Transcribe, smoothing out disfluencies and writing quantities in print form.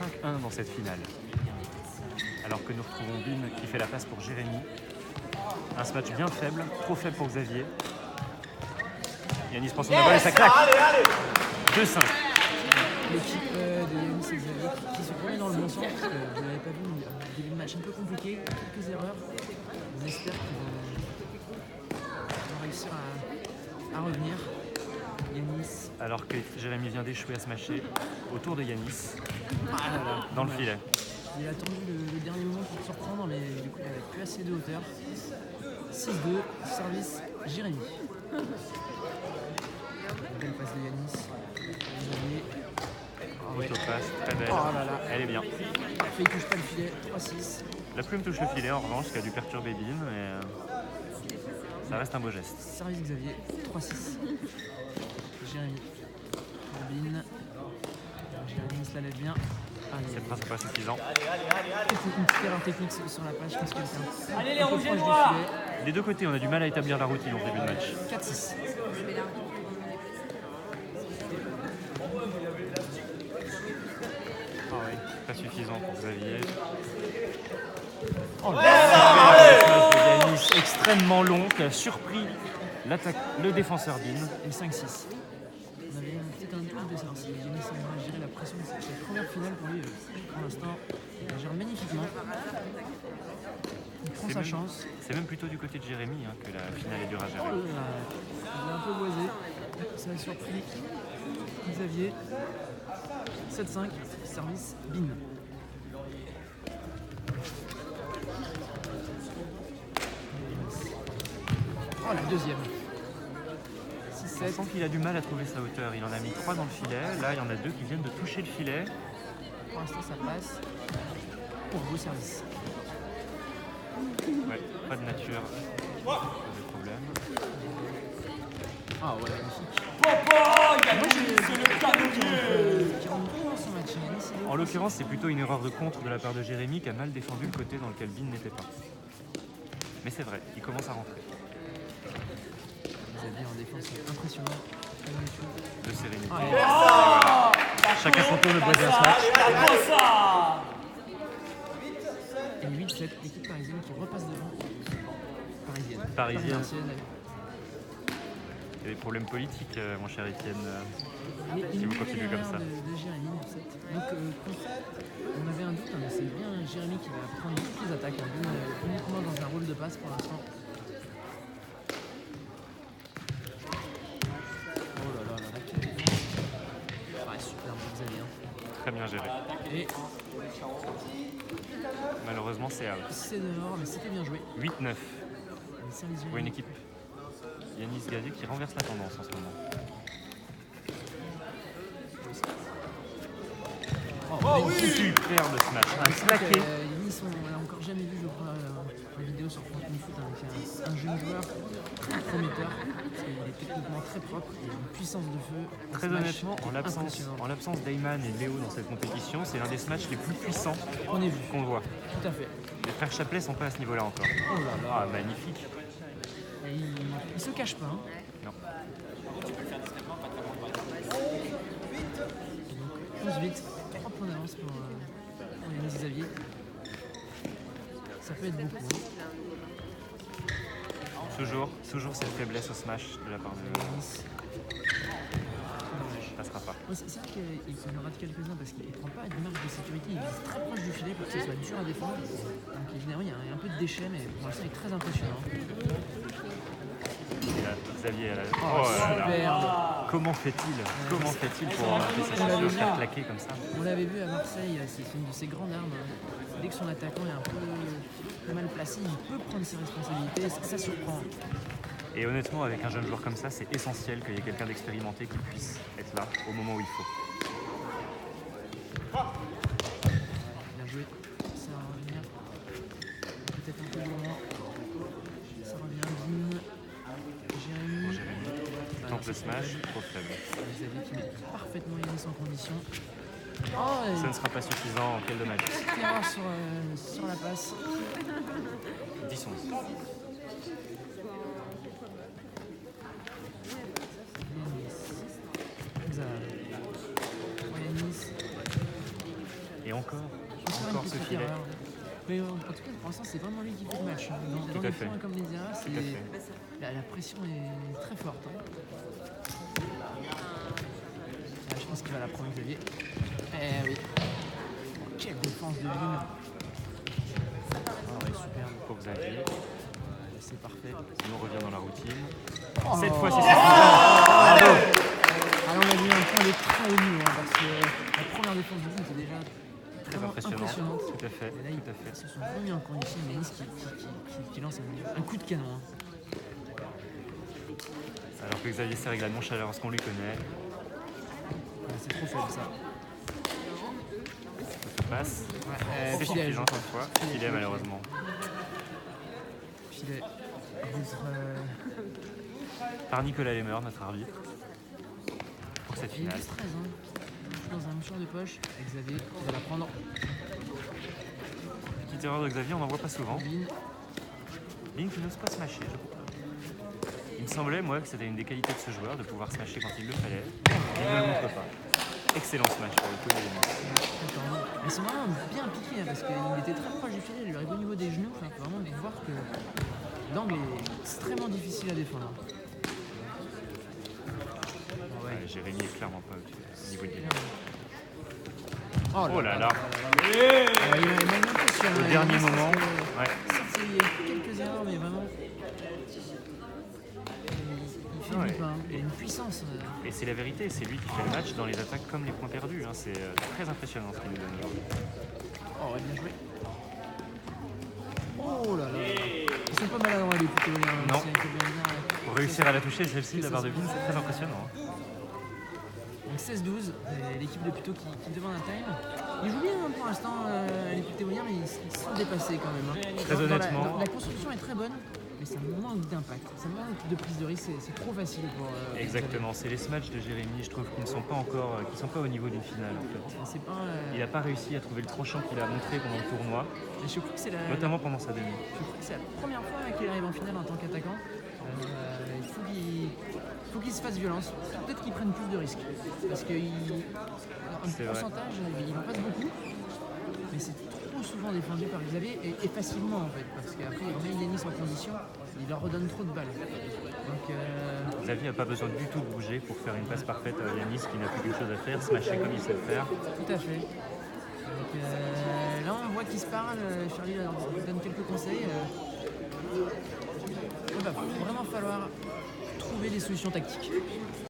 5-1 dans cette finale. Alors que nous retrouvons Bin qui fait la passe pour Jérémy. Un match bien faible, trop faible pour Xavier. Yanis prend son balle et ça claque. 2-5. L'équipe de Yanis et Xavier qui se remet dans le bon sens. Vous ne l'avez pas vu, il y a un début de match un peu compliqué, quelques erreurs. On espère qu'ils vont réussir à revenir. Yanis. Alors que Jérémy vient d'échouer à se matcher autour de Yanis, dans le filet. Il a attendu le dernier moment pour surprendre, mais du coup il n'avait plus assez de hauteur. 6-2, service Jérémy. Belle passe de Yanis. Autopasse, très belle. Oh là là. Elle est bien. Il touche pas le filet, 3-6. La plume touche le filet en revanche, ce qui a dû perturber Bin, mais ça reste un beau geste. Service Xavier, 3-6. Jérémy. Bin. Jérémy se la lève bien. C'est presque pas suffisant. Une petite erreur technique sur la page, je pense quelqu'un. Allez les rouges et noirs. Des deux côtés, on a du mal à établir la routine en début de match. 4-6. Pas suffisant pour Xavier. Oh, Le Yanis extrêmement long qui a surpris le défenseur Bin. Et 5-6. On avait peut-être un doute de savoir si Yanis arrivera à gérer la pression. C'est la première finale pour lui. Pour l'instant, il gère magnifiquement. Il prend sa chance. C'est même plutôt du côté de Jérémy que la finale est dure à Oh gérer. là là, il est un peu boisé. Ça a surpris Xavier. 7-5, service Bin. Oh, la deuxième. On 6-7. sent qu'il a du mal à trouver sa hauteur. Il en a mis 3 dans le filet. Là, il y en a 2 qui viennent de toucher le filet. Pour l'instant, ça passe. Pour beau service. Ouais, pas de nature. Pas de problème. Ah ouais, magnifique. Papa, Yanis, c'est le canonnier. Qui rentre bien dans son match. Hein. En l'occurrence, c'est plutôt une erreur de contre de la part de Jérémy qui a mal défendu le côté dans lequel Bin n'était pas. Mais c'est vrai, il commence à rentrer. Xavier en défense, c'est impressionnant. De sérénité. Ah, Chacun son tour de baiser ce match. et 8-7, l'équipe parisienne qui repasse devant. Parisienne. Parisienne. Parisienne. Il y a des problèmes politiques, mon cher Étienne. Si vous continuez comme ça. De Jérémy, en fait. Donc, on avait un doute, mais c'est bien Jérémy qui va prendre toutes les attaques. Uniquement dans un rôle de passe pour l'instant. Oh là là là là. Ouais, super, Xavier. Très bien géré. Et Malheureusement, c'est out. c'est dehors, mais c'était bien joué. 8-9 Les services pour une équipe. Yanis Xavier qui renverse la tendance en ce moment. Oh, oui, superbe ce match. Un claqué. Yanis, on l'a encore jamais vu, je crois, en vidéo sur France Foot avec un jeune joueur très prometteur. Il est techniquement très propre, il a une puissance de feu. Très honnêtement, en l'absence d'Ayman et Léo dans cette compétition, c'est l'un des matchs les plus puissants On est vu, qu'on voit. tout à fait. Les frères Chaplet sont pas à ce niveau-là encore. Oh là là. Ah, magnifique. Et il se cache pas. Hein. Non. Donc 11-8, 3 points d'avance pour Yanis Xavier. Ça peut être beaucoup. Hein. Toujours cette faiblesse au smash de la part de Yanis. Ça passera pas. Ouais, c'est vrai qu'il en rate quelques-uns parce qu'il ne prend pas de marge de sécurité, il vise très proche du filet pour que ce soit dur à défendre. Donc évidemment il y a un peu de déchet, mais pour l'instant il est très impressionnant. Et là, Xavier, elle a... Oh, là là. superbe. Comment fait-il pour empêcher sa chaussure de faire claquer comme ça? On l'avait vu à Marseille, c'est une de ses grandes armes. Dès que son attaquant est un peu mal placé, il peut prendre ses responsabilités, ça surprend. Et honnêtement, avec un jeune joueur comme ça, c'est essentiel qu'il y ait quelqu'un d'expérimenté qui puisse être là au moment où il faut. Bien joué, ça va revenir. Peut-être un peu loin. Ça revient, Bin. Jérémy. Bon, Jérémy tente le smash, trop faible. Xavier qui met parfaitement Yanis en condition. Oh, Ça ne sera pas suffisant, quel dommage. petite erreur sur la passe. 10-11. encore une ce petite filet. erreur. Mais en tout cas, pour l'instant, c'est vraiment lui qui fait le match. Dans à les fait. points comme les erreurs, Tout à fait. la pression est très forte. Je pense qu'il va la prendre, Xavier. Eh oui. Quelle défense de Lille. Oh, ouais, superbe. Pour Xavier. C'est parfait. Sinon, on revient dans la routine. Oh. Cette fois, c'est suffisant. Bravo. Alors, on a vu un point de très haut niveau, parce que la première défense de Lille était déjà Très vraiment impressionnant. impressionnante. Tout à fait. Et là, Tout à fait. ils se sont remis en condition. Il y a Nice qui lance un coup de canon. Alors que Xavier sert avec la nonchalance qu'on lui connaît. Ouais, c'est trop faible ça. Ça passe. Ouais, C'est filet, suffisant cette fois. Filet malheureusement. Filet. Arbitre, Par Nicolas Lemmer, notre arbitre. Pour cette il est finale. 13 hein. Dans un mouchoir de poche. Avec Xavier, il va la prendre. Petite erreur de Xavier, on n'en voit pas souvent. Lille. Link qui n'ose pas smasher, je crois. Il me semblait, moi, que c'était une des qualités de ce joueur, de pouvoir smasher quand il le fallait. Il ne le montre pas. Excellent smash pour le coup. Mais c'est vraiment bien piqué hein, parce qu'il était très proche du filet, il lui arrive au niveau des genoux. Enfin, faut vraiment voir que l'angle est extrêmement difficile à défendre. Ouais, Jérémy est clairement pas au niveau de l'île. Oh Oh là là. Il m'a mis un peu sur Au dernier moment. Ouais. Certes, il y a eu quelques erreurs, mais vraiment. Il fait Ouais. du pain. Il a une puissance. Et c'est la vérité, c'est lui qui fait le match dans les attaques comme les points perdus. Hein. C'est très impressionnant ce qu'il nous donne aujourd'hui. Oh, bien joué. Oh là là. Ils sont pas maladroits les plutôt. Non. Pour réussir à la toucher, celle-ci, la barre de Vin, c'est très impressionnant. Hein. Donc 16-12, l'équipe de Puteaux qui demande un time. Ils jouent bien hein, pour l'instant, les Putéoliens, mais ils sont dépassés quand même. Hein. Très honnêtement. La construction est très bonne, mais ça manque d'impact. Ça manque de prise de risque, c'est trop facile pour. Exactement, c'est les smatchs de Jérémy, je trouve, qui ne sont pas encore, qui sont pas au niveau d'une finale. En fait. C'est pas. Il n'a pas réussi à trouver le tranchant qu'il a montré pendant le tournoi, Je crois que c'est la. notamment pendant sa demi. Je crois que c'est la première fois qu'il arrive en finale en tant qu'attaquant. Il faut qu'il se fasse violence. Peut-être qu'il prenne plus de risques. Parce que C'est vrai. pourcentage, il en passe beaucoup. Mais c'est trop souvent défendu par Xavier et facilement en fait. Parce qu'après, il met Yanis en condition, il leur redonne trop de balles. Donc, Xavier n'a pas besoin du tout de bouger pour faire une passe parfaite à Yanis qui n'a plus qu'une chose à faire, smasher comme il sait le faire. tout à fait. Donc, là, on voit qu'ils se parlent. Charlie leur donne quelques conseils. Il va vraiment falloir trouver des solutions tactiques.